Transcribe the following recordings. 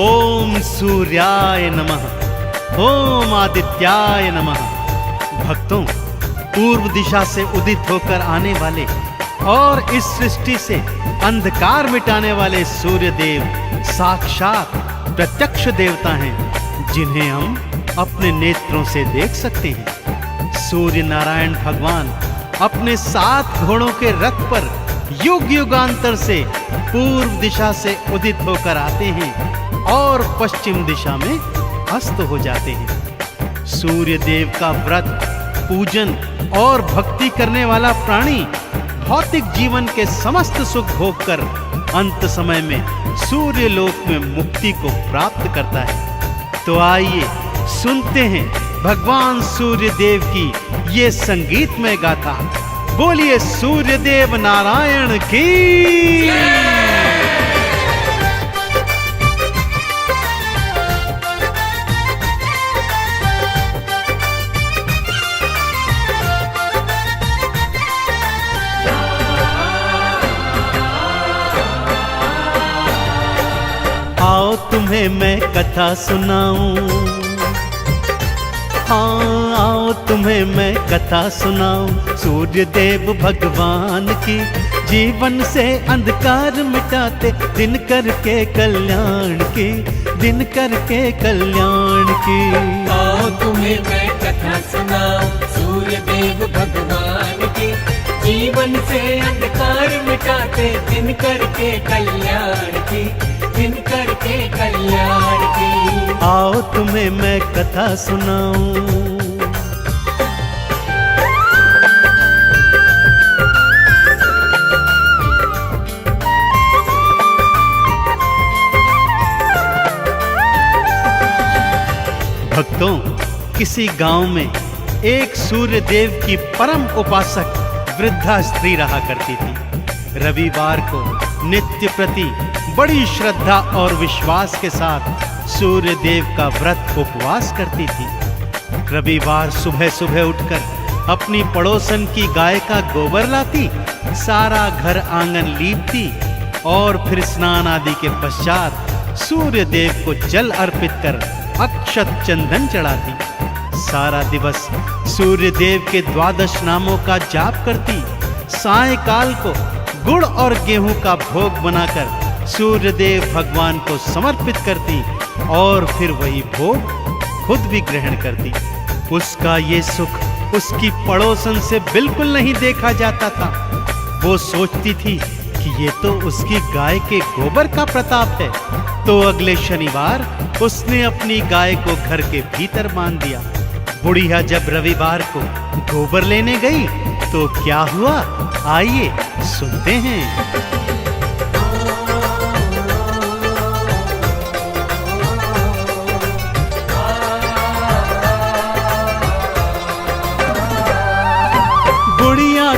ओम सूर्याय नमः, ओम आदित्याय नमः। भक्तों, पूर्व दिशा से उदित होकर आने वाले और इस सृष्टि से अंधकार मिटाने वाले सूर्य देव साक्षात प्रत्यक्ष देवता हैं, जिन्हें हम अपने नेत्रों से देख सकते हैं। सूर्य नारायण भगवान अपने 7 घोड़ों के रथ पर युग युगांतर से पूर्व दिशा से उदित होकर आते हैं और पश्चिम दिशा में अस्त हो जाते हैं। सूर्य देव का व्रत, पूजन और भक्ति करने वाला प्राणी भौतिक जीवन के समस्त सुख भोग कर अंत समय में सूर्य लोक में मुक्ति को प्राप्त करता है। तो आइए सुनते हैं भगवान सूर्य देव की ये संगीतमय गाथा। बोलिए सूर्य देव नारायण की। आओ तुम्हें मैं कथा सुनाऊं, हाँ आओ तुम्हें मैं कथा सुनाऊं सूर्य देव भगवान की। जीवन से अंधकार मिटाते दिन करके कल्याण की, दिन करके कल्याण की। आओ तुम्हें मैं कथा सुनाऊं सूर्य देव भगवान की। जीवन से अंधकार मिटाते दिन करके कल्याण की, दिन करके कल्याण की। आओ तुम्हें मैं कथा सुनाऊं। भक्तों, किसी गांव में एक सूर्य देव की परम उपासक वृद्धा स्त्री रहा करती थी। रविवार को नित्य प्रति बड़ी श्रद्धा और विश्वास के साथ सूर्य देव का व्रत उपवास करती थी। रविवार सुबह सुबह उठकर अपनी पड़ोसन की गाय का गोबर लाती, सारा घर आंगन लीपती और फिर स्नान आदि के पश्चात सूर्य देव को जल अर्पित कर अक्षत चंदन चढ़ाती। सारा दिवस सूर्य देव के 12 नामों का जाप करती। सायंकाल को गुड़ और गेहूं का भोग बनाकर सूर्य देव भगवान को समर्पित करती और फिर वही भोग खुद भी ग्रहण करती। उसका ये सुख उसकी पड़ोसन से बिल्कुल नहीं देखा जाता था। वो सोचती थी कि ये तो उसकी गाय के गोबर का प्रताप है। तो अगले शनिवार उसने अपनी गाय को घर के भीतर बांध दिया। बुढ़िया जब रविवार को गोबर लेने गई तो क्या हुआ, आइए सुनते हैं।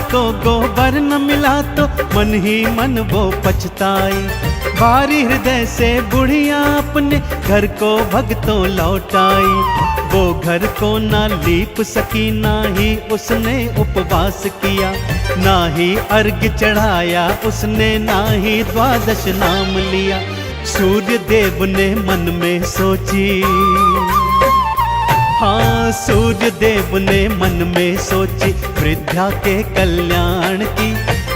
को गोबर न मिला तो मन ही मन वो पछताई। भारी हृदय से बुढ़िया अपने घर को भगतों लौटाई। वो घर को ना लीप सकी, ना ही उसने उपवास किया, ना ही अर्घ चढ़ाया उसने, ना ही 12 नाम लिया। सूर्य देव ने मन में सोची, हाँ सूर्य देव ने मन में सोची वृद्धा के कल्याण की।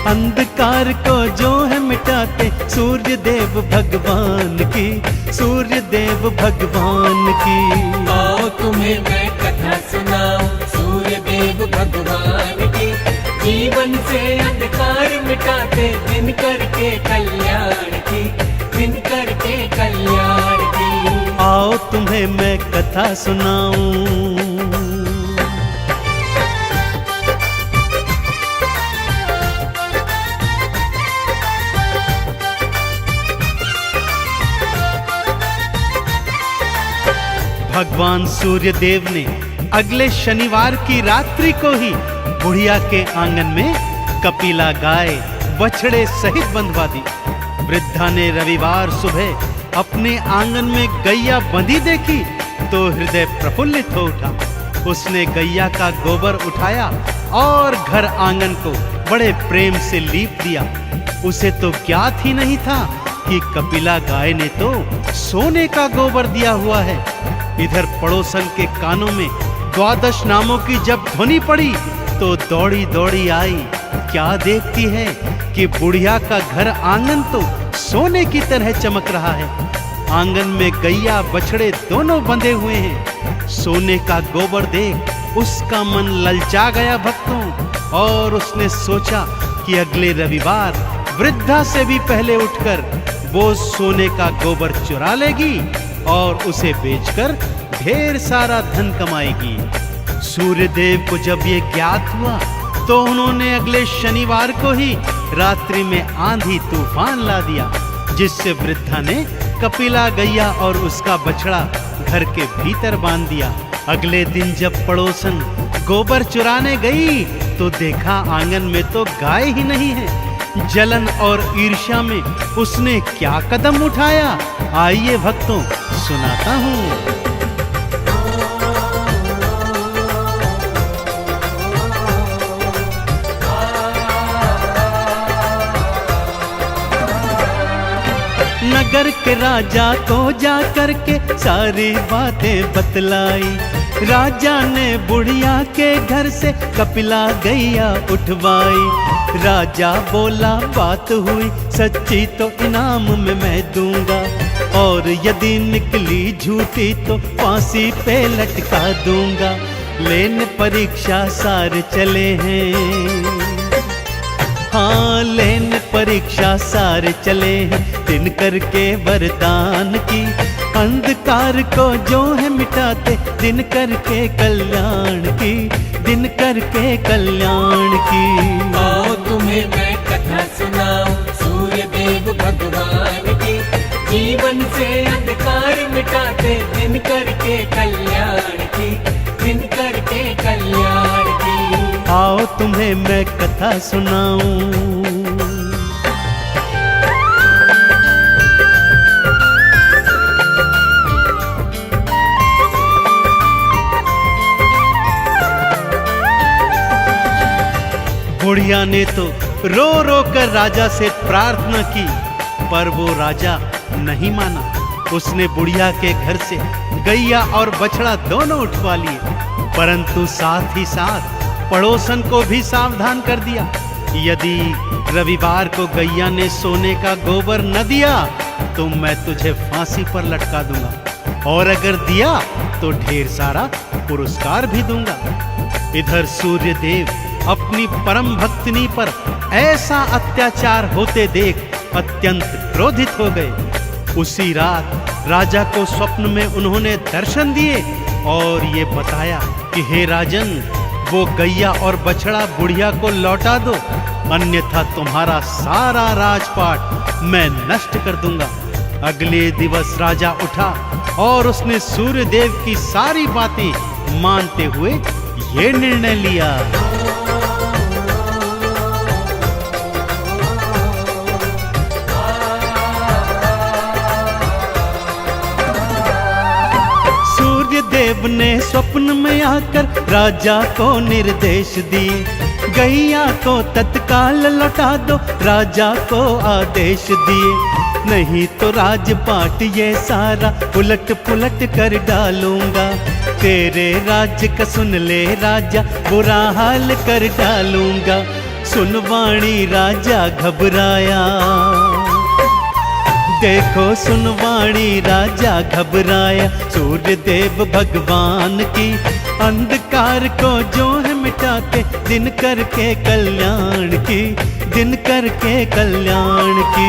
अंधकार को जो है मिटाते सूर्य देव भगवान की, सूर्य देव भगवान की। आओ तुम्हें मैं कथा सुनाऊं सूर्य देव भगवान की। जीवन से अंधकार मिटाते दिन करके कल्याण की, दिन करके कल्याण की। आओ तुम्हें मैं कथा सुनाऊं। भगवान सूर्य देव ने अगले शनिवार की रात्रि को ही बुढ़िया के आंगन में कपिला गाय बछड़े सहित बंधवा दी। वृद्धा ने रविवार सुबह अपने आंगन में गैया बंधी देखी तो हृदय प्रफुल्लित हो उठा। उसने गैया का गोबर उठाया और घर आंगन को बड़े प्रेम से लीप दिया। उसे तो ज्ञात ही नहीं था कि कपिला गाय ने तो सोने का गोबर दिया हुआ है। इधर पड़ोसन के कानों में 12 नामों की जब ध्वनि पड़ी तो दौड़ी दौड़ी आई। क्या देखती है कि बुढ़िया का घर आंगन तो सोने की तरह चमक रहा है। आंगन में गैया बछड़े दोनों बंधे हुए हैं। सोने का गोबर देख उसका मन ललचा गया भक्तों, और उसने सोचा कि अगले रविवार वृद्धा से भी पहले उठकर वो सोने का गोबर चुरा लेगी और उसे बेचकर ढेर सारा धन कमाएगी। सूर्यदेव को जब ये ज्ञात हुआ तो उन्होंने अगले शनिवार को ही रात्रि में आंधी तूफान ला दिया, जिससे वृद्धा ने कपिला गैया और उसका बछड़ा घर के भीतर बांध दिया। अगले दिन जब पड़ोसन गोबर चुराने गई तो देखा आंगन में तो गाय ही नहीं है। जलन और ईर्ष्या में उसने क्या कदम उठाया, आइए भक्तों सुनाता हूँ। नगर के राजा को जा करके सारी बातें बतलाई। राजा ने बुढ़िया के घर से कपिला गैया उठवाई। राजा बोला बात हुई सच्ची तो इनाम में मैं दूंगा, और यदि निकली झूठी तो फांसी पे लटका दूंगा। लेने परीक्षा सारे चले हैं, हाँ लेने परीक्षा सारे चले हैं। दिन करके वरदान की अंधकार को जो है मिटाते, दिन करके कल्याण की, दिन करके कल्याण की। आओ तुम्हें मैं कथा सुनाऊं सूर्य देव भगवान की। जीवन से अंधकार मिटाते, दिन करके कल्याण की, दिन करके कल्याण की। आओ तुम्हें मैं कथा सुनाऊं। बुढ़िया ने तो रो रो कर राजा से प्रार्थना की, पर वो राजा नहीं माना। उसने बुढ़िया के घर से गैया और बछड़ा दोनों उठवा लिए, परंतु साथ ही साथ पड़ोसन को भी सावधान कर दिया। यदि रविवार को गैया ने सोने का गोबर न दिया तो मैं तुझे फांसी पर लटका दूंगा, और अगर दिया तो ढेर सारा पुरस्कार भी दूंगा। इधर सूर्यदेव अपनी परम भक्तिनी पर ऐसा अत्याचार होते देख अत्यंत क्रोधित हो गए। उसी रात राजा को स्वप्न में उन्होंने दर्शन दिए और ये बताया कि हे राजन, वो गैया और बछड़ा बुढ़िया को लौटा दो, अन्यथा तुम्हारा सारा राजपाट मैं नष्ट कर दूंगा। अगले दिवस राजा उठा और उसने सूर्यदेव की सारी बातें मानते हुए ये निर्णय लिया। सूर्यदेव ने स्वप्न में आकर राजा को निर्देश दिए, गैया को तत्काल लौटा दो, राजा को आदेश दिए। नहीं तो राजपाट ये सारा उलट पुलट कर डालूंगा, तेरे राज्य का सुन ले राजा, बुरा हाल कर डालूंगा। सुन वाणी राजा घबराया, देखो सुनवाणी राजा घबराया। सूर्यदेव भगवान की अंधकार को जो है मिटाते, दिन करके कल्याण की, दिन करके कल्याण की।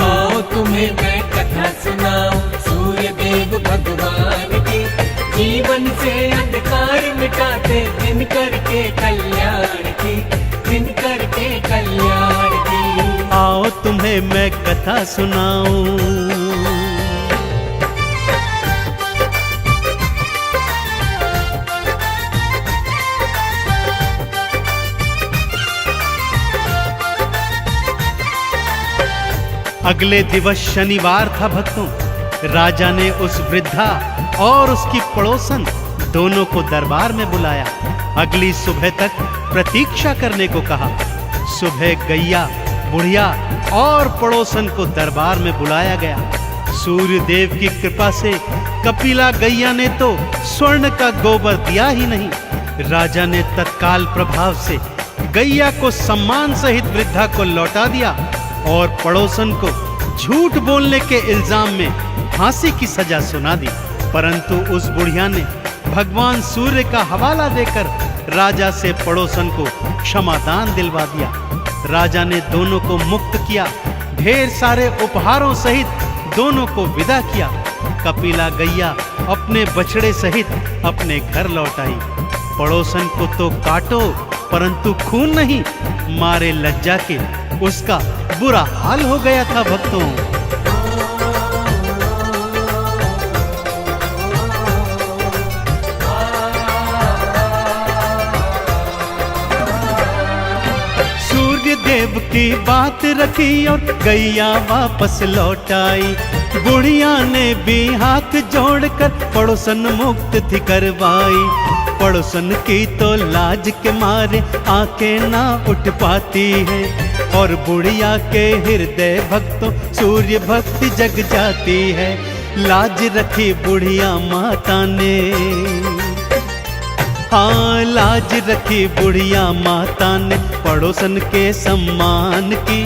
आओ तुम्हें मैं कथा सुनाऊं सूर्यदेव भगवान की। जीवन से अंधकार मिटाते, दिन करके कल्याण की, दिन करके कल्याण की। आओ तुम्हें मैं कथा सुनाऊं। अगले दिवस शनिवार था भक्तों। राजा ने उस वृद्धा और उसकी पड़ोसन दोनों को दरबार में बुलाया। अगली सुबह तक प्रतीक्षा करने को कहा। सुबह गैया बुढ़िया और पड़ोसन को दरबार में बुलाया गया। सूर्य देव की कृपा से कपिला गैया ने तो स्वर्ण का गोबर दिया ही नहीं। राजा ने तत्काल प्रभाव से गैया को सम्मान सहित वृद्धा को लौटा दिया और पड़ोसन को झूठ बोलने के इल्जाम में फांसी की सजा सुना दी। परंतु उस बुढ़िया ने भगवान सूर्य का हवाला देकर राजा से पड़ोसन को क्षमादान दिलवा दिया। राजा ने दोनों को मुक्त किया, ढेर सारे उपहारों सहित दोनों को विदा किया। कपिला गैया अपने बछड़े सहित अपने घर लौट आई। पड़ोसन को तो काटो परंतु खून नहीं, मारे लज्जा के उसका बुरा हाल हो गया था भक्तों। सूर्य देव की बात रखी और गैया वापस लौट आई। बुढ़िया ने भी हाथ जोड़कर पड़ोसन मुक्त थी करवाई। पड़ोसन की तो लाज के मारे आंखें ना उठ पाती है और बुढ़िया के हृदय भक्तों सूर्य भक्ति जग जाती है। लाज रखी बुढ़िया माता ने, हाँ लाज रखी बुढ़िया माता ने पड़ोसन के सम्मान की।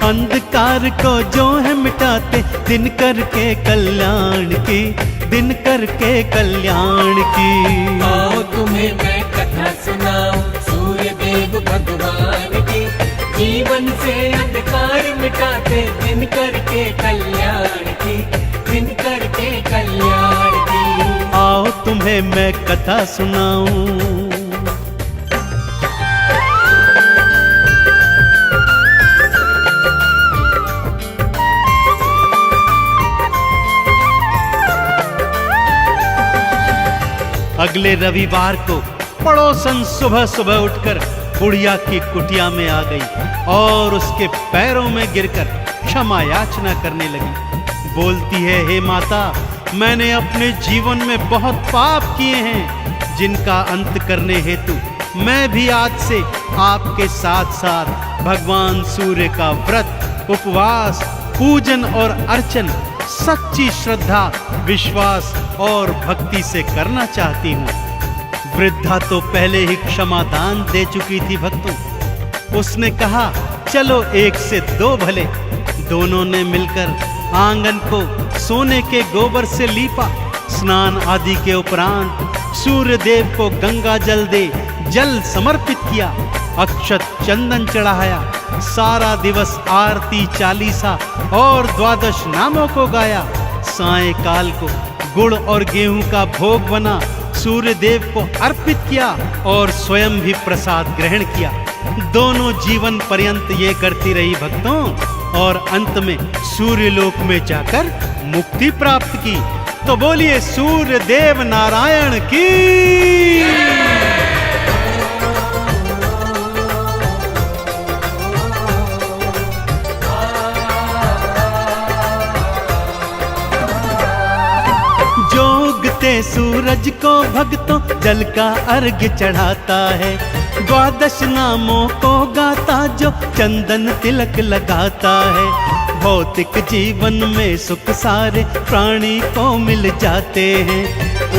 अंधकार को जो है मिटाते दिन करके कल्याण की, दिन करके कल्याण की। आओ तुम्हें मैं कथा सुनाऊं सूर्य देव भगवान की। जीवन से अंधकार मिटाते दिन करके कल्याण की, दिन करके कल्याण की। आओ तुम्हें मैं कथा सुनाऊं। अगले रविवार को पड़ोसन सुबह सुबह उठकर बुढ़िया की कुटिया में आ गई और उसके पैरों में गिरकर क्षमा याचना करने लगी। बोलती है, हे माता, मैंने अपने जीवन में बहुत पाप किए हैं जिनका अंत करने हेतु मैं भी आज से आपके साथ साथ भगवान सूर्य का व्रत, उपवास, पूजन और अर्चन सच्ची श्रद्धा, विश्वास और भक्ति से करना चाहती हूँ। वृद्धा तो पहले ही क्षमादान दे चुकी थी भक्तों। उसने कहा, चलो एक से दो भले। दोनों ने मिलकर आंगन को सोने के गोबर से लीपा। स्नान आदि के उपरांत सूर्य देव को गंगा जल दे जल समर्पित किया, अक्षत चंदन चढ़ाया। सारा दिवस आरती, चालीसा और द्वादश नामों को गाया। सायंकाल को गुड़ और गेहूं का भोग बना सूर्य देव को अर्पित किया और स्वयं भी प्रसाद ग्रहण किया। दोनों जीवन पर्यंत ये करती रही भक्तों और अंत में सूर्य लोक में जाकर मुक्ति प्राप्त की। तो बोलिए सूर्य देव नारायण की। सूरज को भक्तों जल का अर्घ्य चढ़ाता है। द्वादश नामों को गाता जो चंदन तिलक लगाता है। भौतिक जीवन में सुख सारे प्राणी को मिल जाते हैं।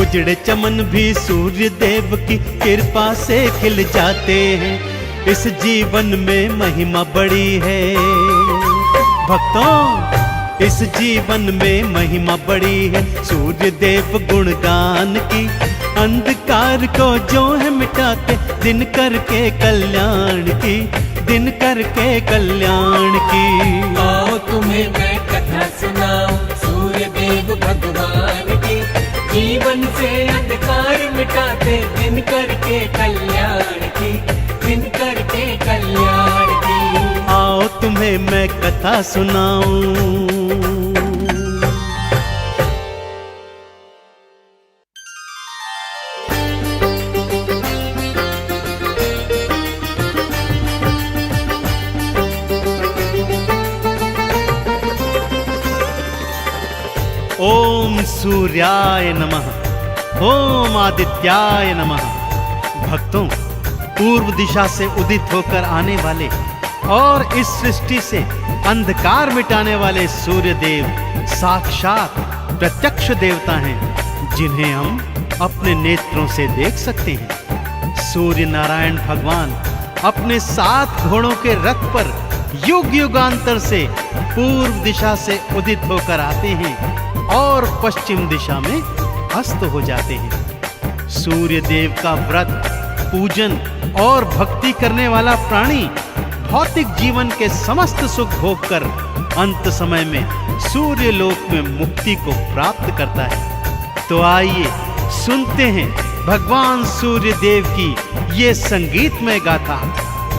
उजड़े चमन भी सूर्य देव की कृपा से खिल जाते हैं। इस जीवन में महिमा बड़ी है भक्तों, इस जीवन में महिमा बड़ी है सूर्य देव गुणगान की। अंधकार को जो है मिटाते दिन करके कल्याण की, दिन करके कल्याण की। आओ तुम्हें मैं कथा सुनाऊं सूर्य देव भगवान की। जीवन से अंधकार मिटाते दिन करके कल्याण की, दिन करके कल्याण की। आओ तुम्हें मैं कथा सुनाऊं। ओम सूर्याय नमः, ओम आदित्याय नमः। भक्तों, पूर्व दिशा से उदित होकर आने वाले और इस सृष्टि से अंधकार मिटाने वाले सूर्य देव साक्षात प्रत्यक्ष देवता हैं, जिन्हें हम अपने नेत्रों से देख सकते हैं। सूर्य नारायण भगवान अपने 7 घोड़ों के रथ पर युग युगांतर से पूर्व दिशा से उदित होकर आते हैं और पश्चिम दिशा में अस्त हो जाते हैं। सूर्य देव का व्रत, पूजन और भक्ति करने वाला प्राणी भौतिक जीवन के समस्त सुख भोग कर अंत समय में सूर्य लोक में मुक्ति को प्राप्त करता है। तो आइए सुनते हैं भगवान सूर्य देव की ये संगीतमय गाथा।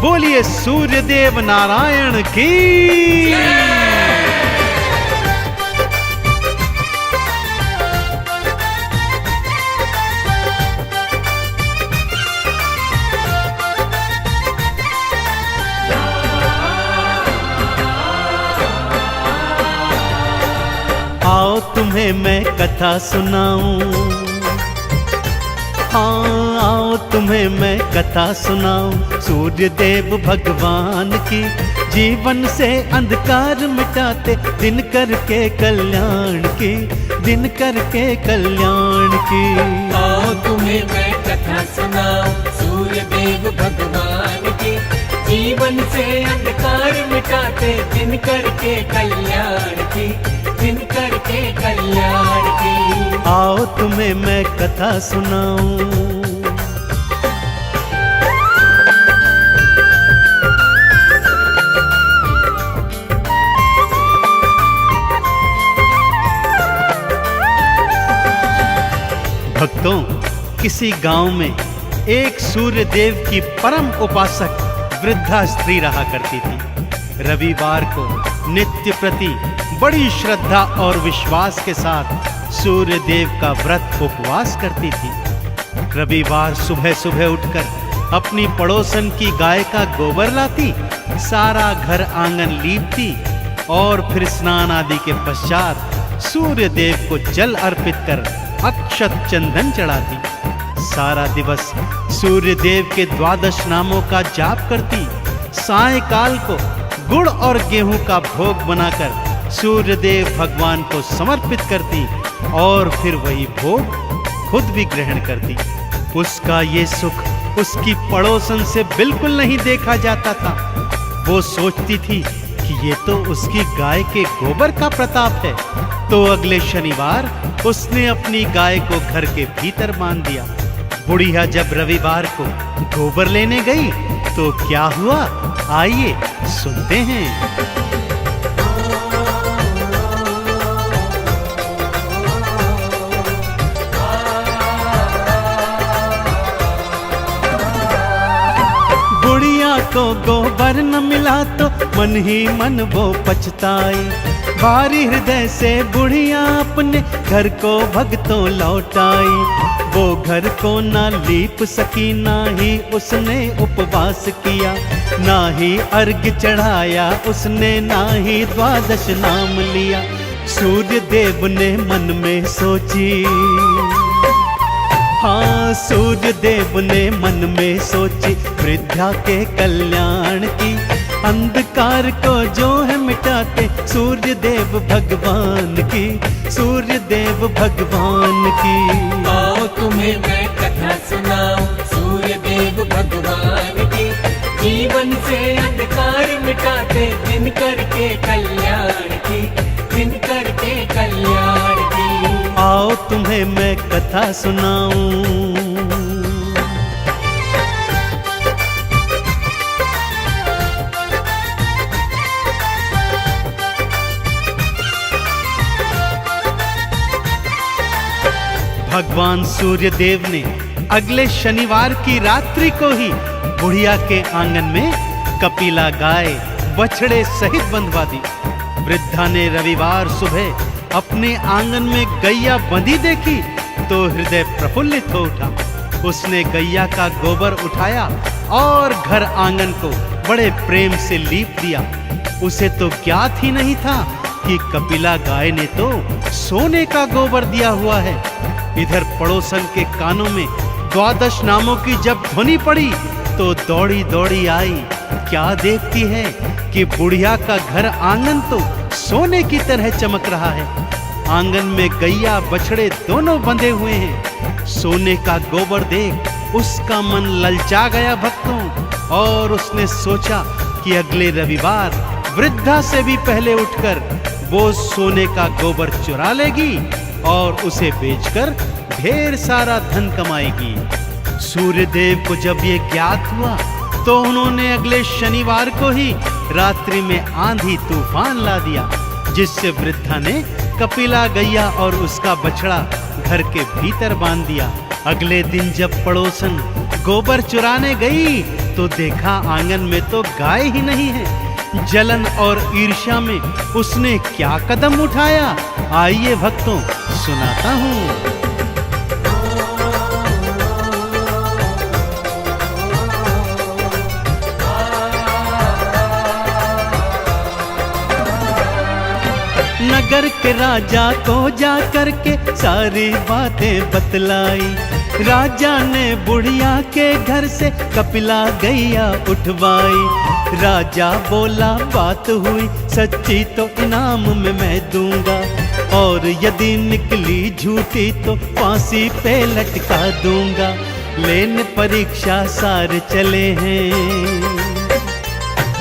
बोलिए सूर्य देव नारायण की। आओ तुम्हें मैं कथा सुनाऊं, हाँ आओ तुम्हें मैं कथा सुनाऊं सूर्य देव भगवान की। जीवन से अंधकार मिटाते दिन करके कल्याण की, दिन करके कल्याण की। आओ तुम्हें मैं कथा सुनाऊं सूर्य देव भगवान की। जीवन से अंधकार मिटाते दिन करके कल्याण की, दिन करके कल्याण की। आओ तुम्हें मैं कथा सुनाऊं। भक्तों, किसी गांव में एक सूर्य देव की परम उपासक वृद्धा स्त्री रहा करती थी। रविवार को नित्य प्रति बड़ी श्रद्धा और विश्वास के साथ सूर्य देव का व्रत उपवास करती थी। रविवार सुबह सुबह उठकर अपनी पड़ोसन की गाय का गोबर लाती, सारा घर आंगन लीपती और फिर स्नान आदि के पश्चात सूर्य देव को जल अर्पित कर अक्षत चंदन चढ़ाती। सारा दिवस सूर्य देव के 12 नामों का जाप करती। सायंकाल को गुड़ और गेहूं का भोग बनाकर सूर्य देव भगवान को समर्पित करती और फिर वही भोग खुद भी ग्रहण करती। उसका ये सुख उसकी पड़ोसन से बिल्कुल नहीं देखा जाता था। वो सोचती थी कि ये तो उसकी गाय के गोबर का प्रताप है। तो अगले शनिवार उसने अपनी गाय को घर के भीतर बांध दिया। बुढ़िया जब रविवार को गोबर लेने गई तो क्या हुआ, आइए सुनते हैं। बुढ़िया को गोबर न मिला तो मन ही मन वो पछताई। भारी हृदय से बुढ़िया अपने घर को भगतों लौटाई। वो घर को ना लीप सकी, ना ही उसने उपवास किया, ना ही अर्घ चढ़ाया उसने, ना ही 12 नाम लिया। सूर्य देव ने मन में सोची, हाँ सूर्य देव ने मन में सोची वृद्धा के कल्याण की। अंधकार को जो है मिटाते सूर्य देव भगवान की, सूर्य देव भगवान की। आओ तुम्हें मैं कथा सुनाऊं सूर्य देव भगवान की। जीवन से अंधकार मिटाते दिन करके कल्याण की, दिन करके कल्याण की। आओ तुम्हें मैं कथा सुनाऊं। भगवान सूर्य देव ने अगले शनिवार की रात्रि को ही बुढ़िया के आंगन में कपिला गाय बछड़े सहित बंधवा दी। वृद्धा ने रविवार सुबह अपने आंगन में गैया बंधी देखी तो हृदय प्रफुल्लित हो उठा। उसने गैया का गोबर उठाया और घर आंगन को बड़े प्रेम से लीप दिया। उसे तो ज्ञात ही नहीं था कि कपिला गाय ने तो सोने का गोबर दिया हुआ है। इधर पड़ोसन के कानों में 12 नामों की जब ध्वनि पड़ी तो दौड़ी दौड़ी आई क्या देखती है कि बुढ़िया का घर आंगन तो सोने की तरह चमक रहा है। आंगन में गैया बछड़े दोनों बंधे हुए हैं। सोने का गोबर देख उसका मन ललचा गया भक्तों, और उसने सोचा कि अगले रविवार वृद्धा से भी पहले उठकर वो सोने का गोबर चुरा लेगी और उसे बेचकर ढेर सारा धन कमाएगी। सूर्यदेव को जब ये ज्ञात हुआ तो उन्होंने अगले शनिवार को ही रात्रि में आंधी तूफान ला दिया, जिससे वृद्धा ने कपिला गैया और उसका बछड़ा घर के भीतर बांध दिया। अगले दिन जब पड़ोसन गोबर चुराने गई तो देखा आंगन में तो गाय ही नहीं है। जलन और ईर्ष्या में उसने क्या कदम उठाया, आइए भक्तों सुनाता हूँ। नगर के राजा को जा करके सारी बातें बतलाई। राजा ने बुढ़िया के घर से कपिला गैया उठवाई। राजा बोला बात हुई सच्ची तो इनाम में मैं दूंगा, और यदि निकली झूठी तो फांसी पे लटका दूंगा। लेने परीक्षा सारे चले हैं,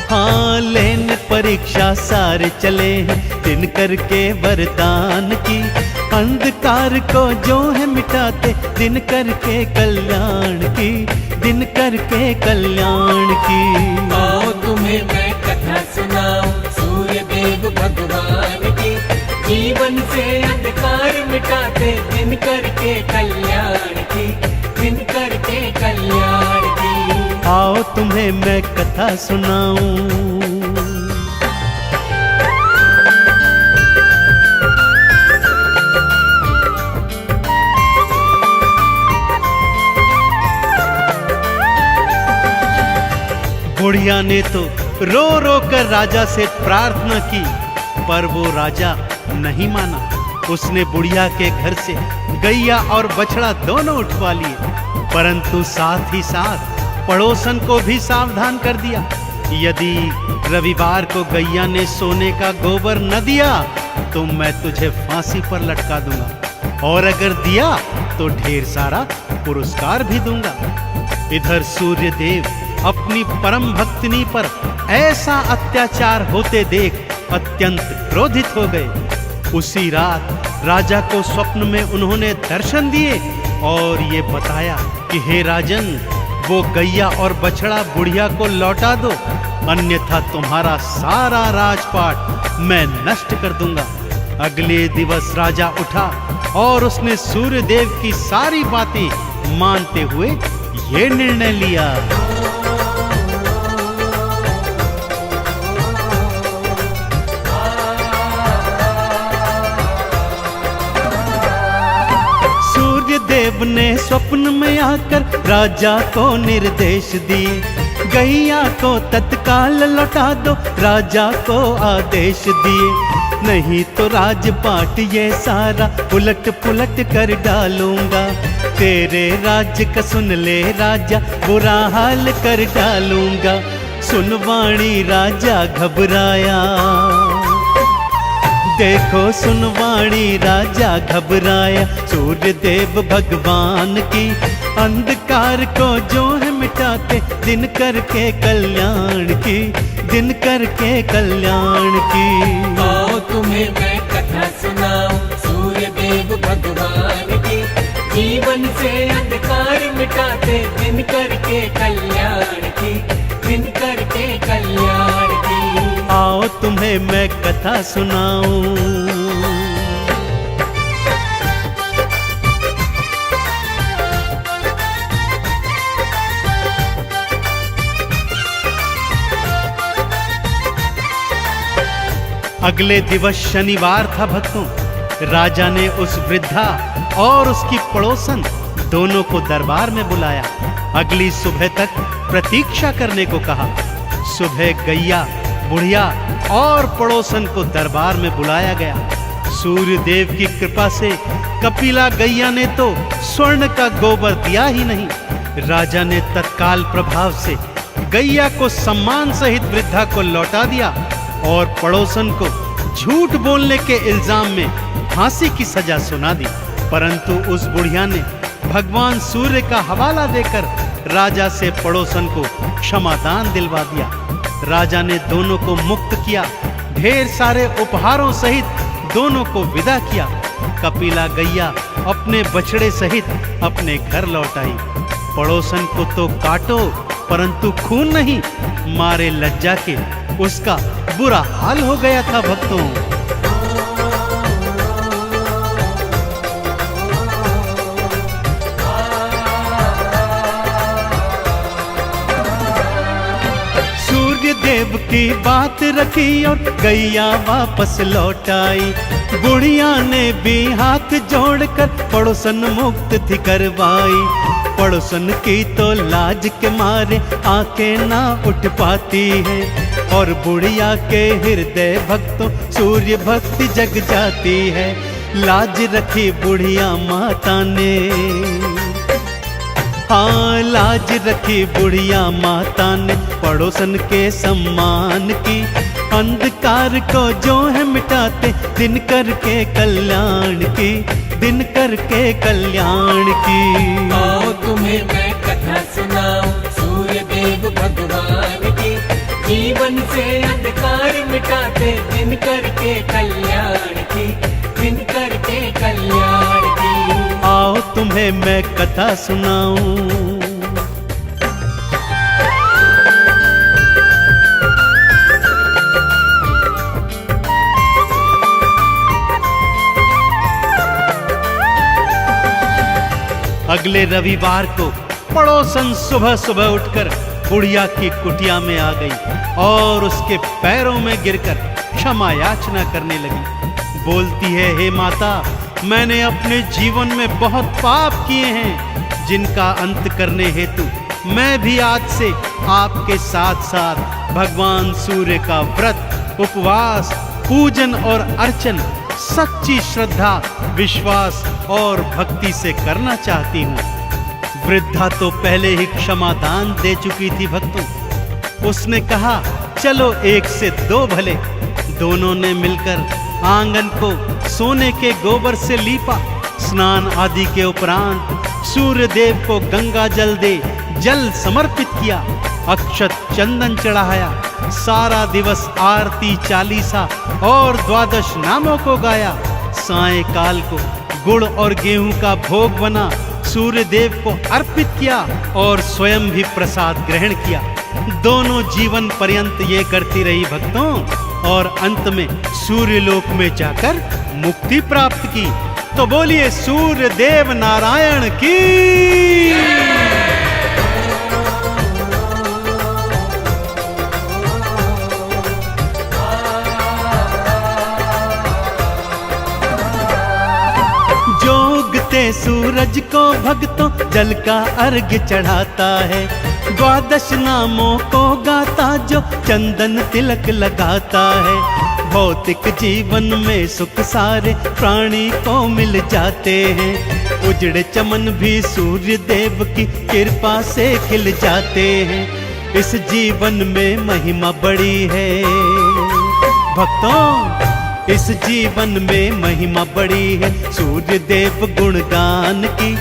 हाँ लेने परीक्षा सारे चले हैं। दिन करके वरदान की अंधकार को जो है मिटाते, दिन करके कल्याण की, दिन करके कल्याण की। आओ तुम्हें मैं कथा सुनाऊं सूर्य देव भगवान की, जीवन से अंधकार मिटाते, दिन करके कल्याण की, दिन करके कल्याण की। आओ तुम्हें मैं कथा सुनाऊं। बुढ़िया ने तो रो रो कर राजा से प्रार्थना की, पर वो राजा नहीं माना। उसने बुढ़िया के घर से गैया और बछड़ा दोनों उठवा लिए, परंतु साथ ही साथ पड़ोसन को भी सावधान कर दिया, यदि रविवार को गैया ने सोने का गोबर न दिया तो मैं तुझे फांसी पर लटका दूंगा, और अगर दिया तो ढेर सारा पुरस्कार भी दूंगा। इधर सूर्य देव अपनी परम भक्तिनी पर ऐसा अत्याचार होते देख अत्यंत क्रोधित हो गए। उसी रात राजा को स्वप्न में उन्होंने दर्शन दिए और ये बताया कि हे राजन, वो गैया और बछड़ा बुढ़िया को लौटा दो, अन्यथा तुम्हारा सारा राजपाट मैं नष्ट कर दूंगा। अगले दिवस राजा उठा और उसने सूर्य देव की सारी बातें मानते हुए ये निर्णय लिया। देव ने स्वप्न में आकर राजा को निर्देश दिए, गैया को तत्काल लौटा दो, राजा को आदेश दिए, नहीं तो राजपाट ये सारा उलट पुलट कर डालूंगा। तेरे राज्य का सुन ले राजा, बुरा हाल कर डालूंगा। सुनवाणी राजा घबराया, देखो सुनवाणी राजा घबराया। सूर्य देव भगवान की अंधकार को जो है मिटाते, दिन करके कल्याण की, दिन करके कल्याण की। आओ तुम्हें मैं कथा सुनाऊं सूर्य देव भगवान की, जीवन से अंधकार मिटाते, दिन करके कल्याण की, दिन करके कल्याण की। आओ तुम्हें मैं कथा सुनाऊं। अगले दिवस शनिवार था भक्तों। राजा ने उस वृद्धा और उसकी पड़ोसन दोनों को दरबार में बुलाया। अगली सुबह तक प्रतीक्षा करने को कहा। सुबह गैया, बुढ़िया और पड़ोसन को दरबार में बुलाया गया। सूर्य देव की कृपा से कपिला गैया ने तो स्वर्ण का गोबर दिया ही नहीं। राजा ने तत्काल प्रभाव से गैया को सम्मान सहित वृद्धा को लौटा दिया और पड़ोसन को झूठ बोलने के इल्जाम में फांसी की सजा सुना दी। परंतु उस बुढ़िया ने भगवान सूर्य का हवाला देकर राजा से पड़ोसन को क्षमादान दिलवा दिया। राजा ने दोनों को मुक्त किया, ढेर सारे उपहारों सहित दोनों को विदा किया। कपिला गैया अपने बछड़े सहित अपने घर लौट आई। पड़ोसन को तो काटो परंतु खून नहीं, मारे लज्जा के उसका बुरा हाल हो गया था भक्तों। सूर्य देव की बात रखी और गैया वापस लौट आई। बुढ़िया ने भी हाथ जोड़कर पड़ोसन मुक्त थी करवाई। पड़ोसन की तो लाज के मारे आंखें ना उठ पाती है और बुढ़िया के हृदय भक्तों सूर्य भक्ति जग जाती है। लाज रखी बुढ़िया माता ने, हाँ लाज रखी बुढ़िया माता ने पड़ोसन के सम्मान की। अंधकार को जो है मिटाते दिन करके कल्याण की, दिन करके कल्याण की। आओ तुम्हें मैं कथा सुनाऊं सूर्य देव भगवान की। जीवन से अंधकार मिटाते दिन करके कल्याण की, दिन करके कल्याण की। आओ तुम्हें मैं कथा सुनाऊं। अगले रविवार को पड़ोसन सुबह सुबह उठकर बुढ़िया की कुटिया में आ गई और उसके पैरों में गिरकर क्षमा याचना करने लगी। बोलती है, हे माता, मैंने अपने जीवन में बहुत पाप किए हैं, जिनका अंत करने हेतु मैं भी आज से आपके साथ साथ भगवान सूर्य का व्रत, उपवास, पूजन और अर्चन सच्ची श्रद्धा, विश्वास और भक्ति से करना चाहती हूँ। वृद्धा तो पहले ही क्षमादान दे चुकी थी भक्तों। उसने कहा, चलो एक से दो भले। दोनों ने मिलकर आंगन को सोने के गोबर से लीपा। स्नान आदि के उपरांत सूर्य देव को गंगा जल दे जल समर्पित किया, अक्षत चंदन चढ़ाया। सारा दिवस आरती, चालीसा और द्वादश नामों को गाया। सायंकाल को गुड़ और गेहूं का भोग बना सूर्य देव को अर्पित किया और स्वयं भी प्रसाद ग्रहण किया। दोनों जीवन पर्यंत ये करती रही भक्तों और अंत में सूर्य लोक में जाकर मुक्ति प्राप्त की। तो बोलिए सूर्य देव नारायण की। सूरज को भक्तों जल का अर्घ्य चढ़ाता है। द्वादश नामों को गाता जो चंदन तिलक लगाता है। भौतिक जीवन में सुख सारे प्राणी को मिल जाते हैं। उजड़े चमन भी सूर्य देव की कृपा से खिल जाते हैं। इस जीवन में महिमा बड़ी है भक्तों, इस जीवन में महिमा बड़ी है सूर्य देव गुणगान की।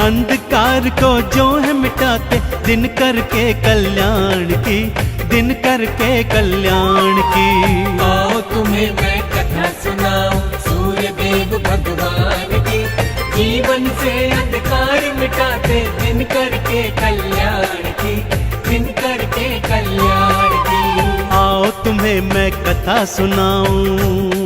अंधकार को जो है मिटाते दिन करके कल्याण की, दिन करके कल्याण की। आओ तुम्हें मैं कथा सुनाऊं सूर्य देव भगवान की। जीवन से अंधकार मिटाते दिन करके कल्याण की, दिन करके कल्याण की। आओ तुम्हें मैं कथा सुनाऊं।